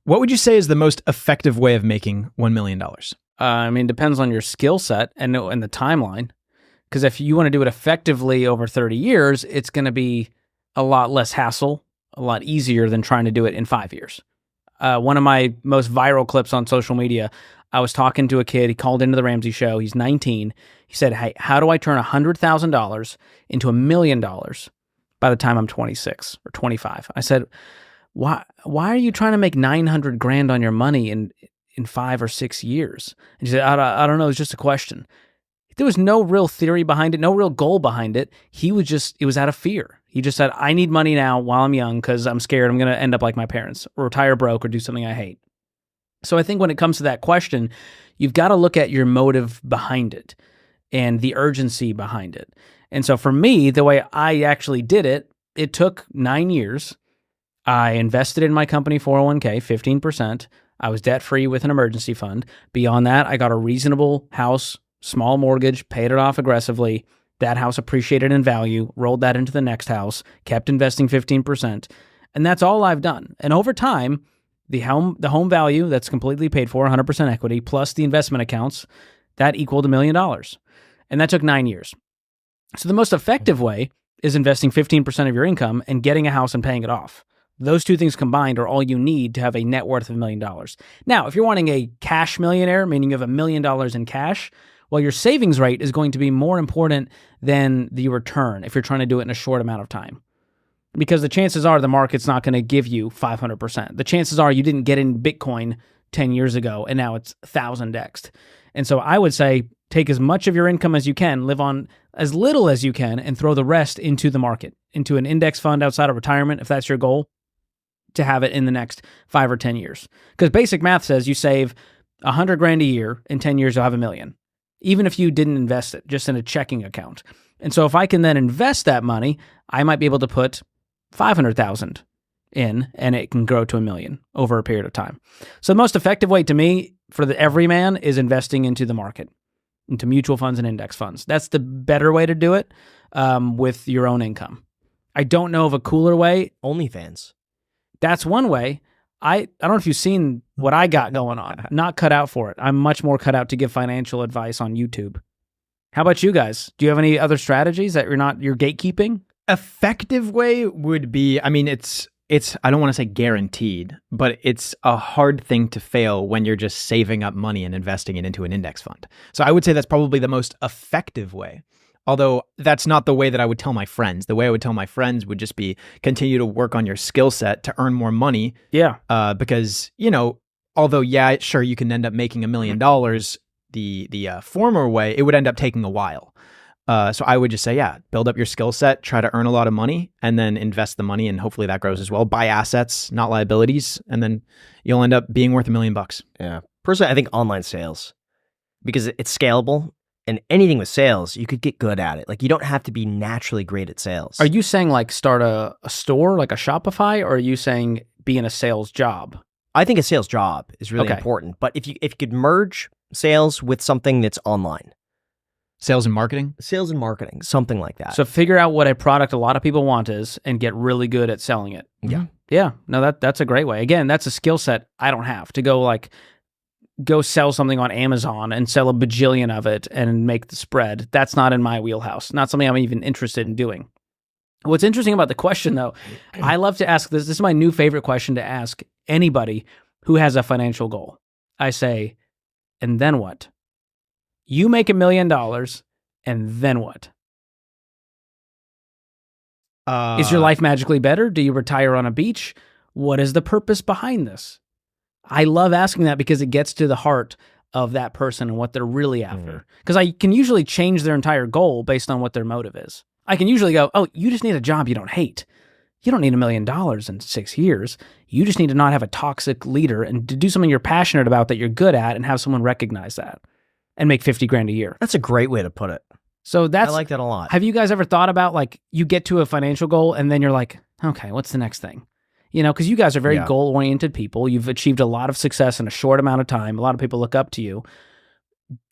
What would you say is the most effective way of making $1 million? I mean, depends on your skill set and the timeline. Because if you want to do it effectively over 30 years, it's going to be a lot less hassle, a lot easier than trying to do it in 5 years. One of my most viral clips on social media, I was talking to a kid. He called into the Ramsey show. He's 19. He said, hey, how do I turn $100,000 into $1 million by the time I'm 26 or 25? I said, why are you trying to make 900 grand on your money in 5 or 6 years? And he said, I don't know. It's just a question. There was no real theory behind it, no real goal behind it. It was out of fear. He just said, I need money now while I'm young because I'm scared I'm going to end up like my parents or retire broke or do something I hate. So I think when it comes to that question, you've got to look at your motive behind it and the urgency behind it. And so for me, the way I actually did it, it took 9 years. I invested in my company 401k, 15%. I was debt-free with an emergency fund. Beyond that, I got a reasonable house, small mortgage, paid it off aggressively. That house appreciated in value, rolled that into the next house, kept investing 15%. And that's all I've done. And over time, the home value that's completely paid for, 100% equity, plus the investment accounts, that equaled $1 million. And that took 9 years. So the most effective way is investing 15% of your income and getting a house and paying it off. Those two things combined are all you need to have a net worth of $1 million. Now, if you're wanting a cash millionaire, meaning you have $1 million in cash, well, your savings rate is going to be more important than the return if you're trying to do it in a short amount of time. Because the chances are the market's not going to give you 500%. The chances are you didn't get in Bitcoin 10 years ago and now it's 1,000x'd. And so I would say take as much of your income as you can, live on as little as you can, and throw the rest into the market, into an index fund outside of retirement, if that's your goal, to have it in the next 5 or 10 years. Because basic math says you save 100 grand a year, in 10 years you'll have $1 million. Even if you didn't invest it, just in a checking account. And so if I can then invest that money, I might be able to put 500,000 in and it can grow to $1 million over a period of time. So the most effective way to me for the everyman is investing into the market, into mutual funds and index funds. That's the better way to do it with your own income. I don't know of a cooler way. OnlyFans. That's one way. I don't know if you've seen what I got going on. Not cut out for it. I'm much more cut out to give financial advice on YouTube. How about you guys? Do you have any other strategies that you're gatekeeping? Effective way would be, I mean, it's I don't want to say guaranteed, but it's a hard thing to fail when you're just saving up money and investing it into an index fund. So I would say that's probably the most effective way. Although that's not the way that I would tell my friends. The way I would tell my friends would just be continue to work on your skill set to earn more money. Yeah. Because, although, yeah, sure, you can end up making $1 million the former way, it would end up taking a while. So I would just say, yeah, build up your skill set, try to earn a lot of money, and then invest the money, and hopefully that grows as well. Buy assets, not liabilities, and then you'll end up being worth $1 million. Yeah. Personally, I think online sales, because it's scalable. And anything with sales, you could get good at it. Like, you don't have to be naturally great at sales. Are you saying like start a store, like a Shopify, or are you saying be in a sales job? I think a sales job is really important. But if you could merge sales with something that's online. Sales and marketing? Sales and marketing, something like that. So figure out what a product a lot of people want is and get really good at selling it. Yeah. Yeah. No, that's a great way. Again, that's a skill set I don't have to go sell something on Amazon and sell a bajillion of it and make the spread. That's not in my wheelhouse. Not something I'm even interested in doing. What's interesting about the question, though, I love to ask this. This is my new favorite question to ask anybody who has a financial goal. I say, and then what? You make $1 million, and then what? Is your life magically better? Do you retire on a beach? What is the purpose behind this? I love asking that because it gets to the heart of that person and what they're really after. Because I can usually change their entire goal based on what their motive is. I can usually go, oh, you just need a job you don't hate. You don't need $1 million in 6 years. You just need to not have a toxic leader and to do something you're passionate about that you're good at and have someone recognize that and make 50 grand a year. That's a great way to put it. So I like that a lot. Have you guys ever thought about like you get to a financial goal and then you're like, okay, what's the next thing? Because you guys are very goal-oriented people. You've achieved a lot of success in a short amount of time. A lot of people look up to you.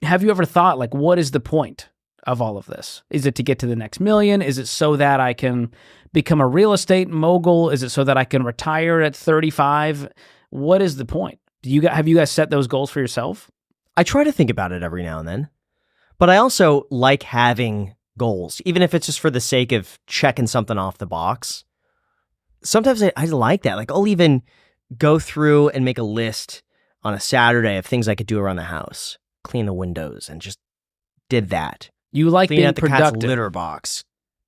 Have you ever thought, like, what is the point of all of this? Is it to get to the next million? Is it so that I can become a real estate mogul? Is it so that I can retire at 35 what is the point? Have you guys set those goals for yourself? I try to think about it every now and then, but I also like having goals, even if it's just for the sake of checking something off the box. Sometimes I like that. Like I'll even go through and make a list on a Saturday of things I could do around the house, clean the windows, and just did that. You like Clean being out the cat's productive. litter box,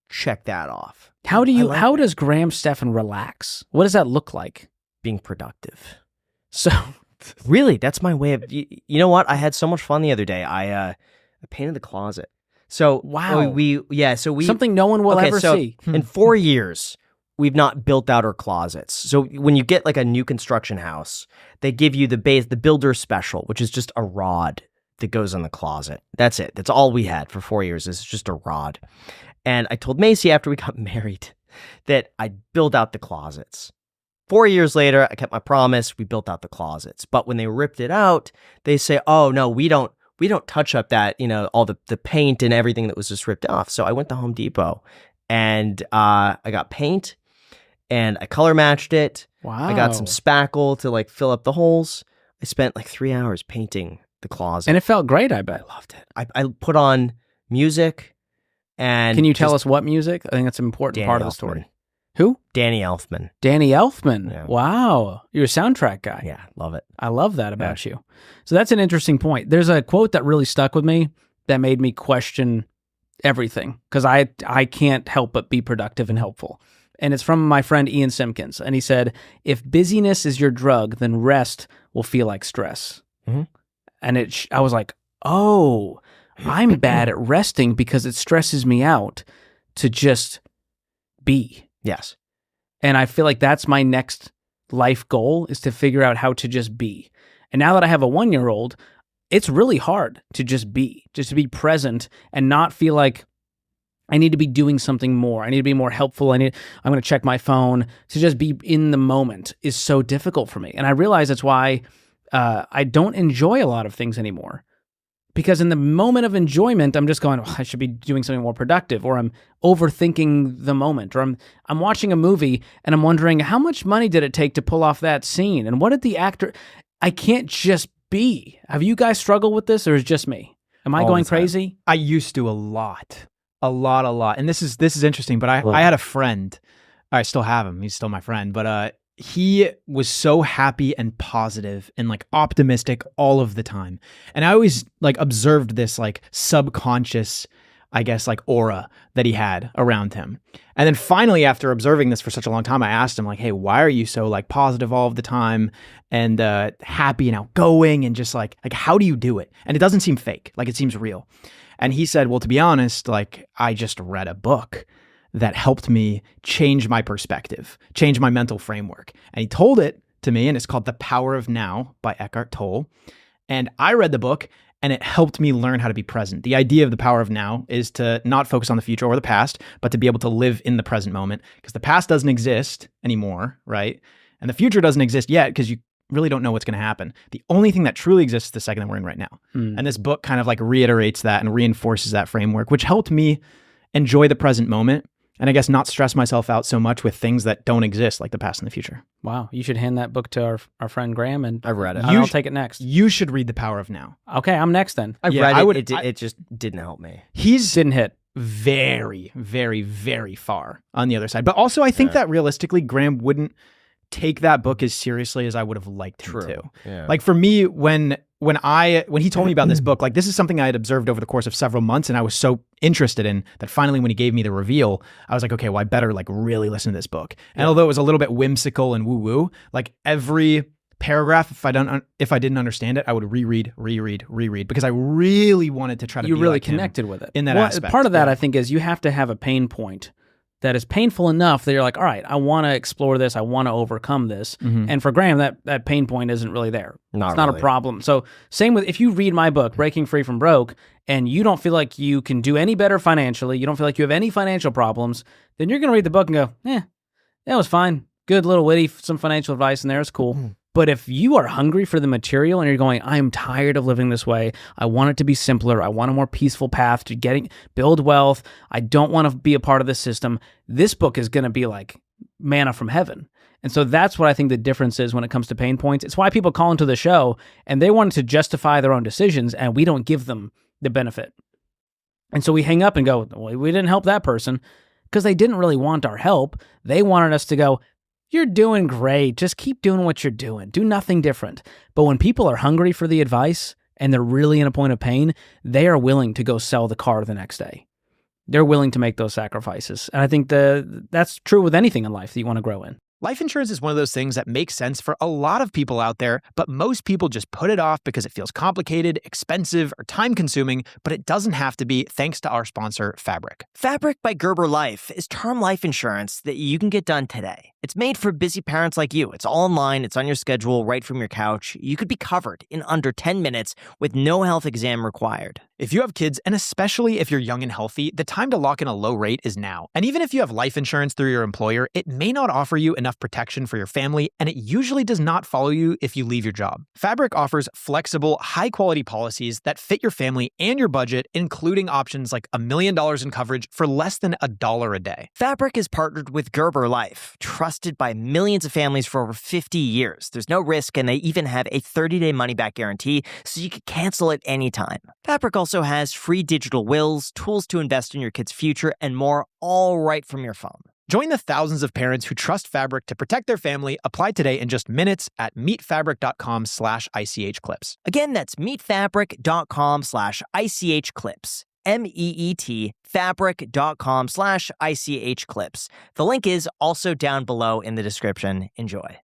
check that off. How like does Graham Stephan relax? What does that look like? being productive. So Really, that's my way of. You know what? I had so much fun the other day. I painted the closet. So Wow. we something no one will okay, ever so see. in 4 years, we've not built out our closets. So when you get like a new construction house, they give you the builder special, which is just a rod that goes in the closet. That's it. That's all we had for 4 years. Is just a rod. And I told Macy after we got married that I'd build out the closets. 4 years later, I kept my promise. We built out the closets. But when they ripped it out, they say, "Oh no, we don't touch up that, all the paint and everything that was just ripped off." So I went to Home Depot and I got paint and I color matched it. Wow. I got some spackle to like fill up the holes. I spent like 3 hours painting the closet. And it felt great, I bet. I loved it. I put on music and Can you tell us what music? I think that's an important part of the story. Who? Danny Elfman. Danny Elfman. Yeah. Wow. You're a soundtrack guy. Yeah, love it. I love that about you. So that's an interesting point. There's a quote that really stuck with me that made me question everything because I can't help but be productive and helpful. And it's from my friend Ian Simpkins. And he said, if busyness is your drug, then rest will feel like stress. Mm-hmm. And I was like, oh, I'm bad at resting because it stresses me out to just be. Yes. And I feel like that's my next life goal is to figure out how to just be. And now that I have a 1-year-old, it's really hard to just be present and not feel like I need to be doing something more. I need to be more helpful. I'm going to check my phone. To just be in the moment is so difficult for me. And I realize that's why I don't enjoy a lot of things anymore. Because in the moment of enjoyment, I'm just going, oh, I should be doing something more productive, or I'm overthinking the moment, or I'm watching a movie and I'm wondering how much money did it take to pull off that scene, and what did the actor? I can't just be. Have you guys struggled with this, or is it just me? Am I going crazy? I used to a lot. And this is interesting. But I had a friend. I still have him. He's still my friend. But he was so happy and positive and like optimistic all of the time. And I always like observed this like subconscious, I guess, like aura that he had around him. And then finally, after observing this for such a long time, I asked him like, hey, why are you so like positive all of the time and happy and outgoing and just like how do you do it? And it doesn't seem fake. Like it seems real. And he said, well, to be honest, like I just read a book that helped me change my perspective, change my mental framework. And he told it to me, and it's called The Power of Now by 𝗪𝗓𝗡 Tolle. And I read the book, and it helped me learn how to be present. The idea of the power of now is to not focus on the future or the past, but to be able to live in the present moment, because the past doesn't exist anymore, right? And the future doesn't exist yet because you really don't know what's going to happen. The only thing that truly exists is the second that we're in right now. And this book kind of like reiterates that and reinforces that framework, which helped me enjoy the present moment. And I guess not stress myself out so much with things that don't exist, like the past and the future. Wow. You should hand that book to our friend Graham, and I've read it. I'll take it next. You should read The Power of Now. Okay, I'm next then. I've Yeah, read I it. It just didn't help me. He's Didn't hit. very, very, very far on the other side. But also, I think that realistically, Graham wouldn't take that book as seriously as I would have liked him to. Yeah. Like for me, when he told me about this book, like this is something I had observed over the course of several months, and I was so interested in that finally when he gave me the reveal, I was like, okay, well, I better like really listen to this book. And although it was a little bit whimsical and woo-woo, like every paragraph, if I didn't understand it, I would reread because I really wanted to try to You be really like him connected with it. in that aspect. Part of that, I think, is you have to have a pain point that is painful enough that you're like, all right, I want to explore this. I want to overcome this. And for Graham, that pain point isn't really there. It's not a problem. So same with, if you read my book, Breaking Free from Broke, and you don't feel like you can do any better financially, you don't feel like you have any financial problems, then you're going to read the book and go, that was fine. Good little witty, some financial advice in there. It's cool. But if you are hungry for the material and you're going, I'm tired of living this way. I want it to be simpler. I want a more peaceful path to build wealth. I don't want to be a part of this system. This book is going to be like manna from heaven. And so that's what I think the difference is when it comes to pain points. It's why people call into the show and they want to justify their own decisions and we don't give them the benefit. And so we hang up and go, well, we didn't help that person because they didn't really want our help. They wanted us to go, you're doing great. Just keep doing what you're doing. Do nothing different. But when people are hungry for the advice and they're really in a point of pain, they are willing to go sell the car the next day. They're willing to make those sacrifices. And I think that's true with anything in life that you want to grow in. Life insurance is one of those things that makes sense for a lot of people out there, but most people just put it off because it feels complicated, expensive, or time-consuming, but it doesn't have to be thanks to our sponsor, Fabric. Fabric by Gerber Life is term life insurance that you can get done today. It's made for busy parents like you. It's all online. It's on your schedule right from your couch. You could be covered in under 10 minutes with no health exam required. If you have kids, and especially if you're young and healthy, the time to lock in a low rate is now. And even if you have life insurance through your employer, it may not offer you enough protection for your family, and it usually does not follow you if you leave your job. Fabric offers flexible, high-quality policies that fit your family and your budget, including options like $1 million in coverage for less than $1 a day. Fabric is partnered with Gerber Life, trusted by millions of families for over 50 years. There's no risk, and they even have a 30-day money-back guarantee, so you can cancel at any time. Fabric also has free digital wills, tools to invest in your kid's future, and more, all right from your phone. Join the thousands of parents who trust Fabric to protect their family. Apply today in just minutes at meetfabric.com/ICHclips. Again, that's meetfabric.com/ICHclips. MEET fabric.com/ICHclips. The link is also down below in the description. Enjoy.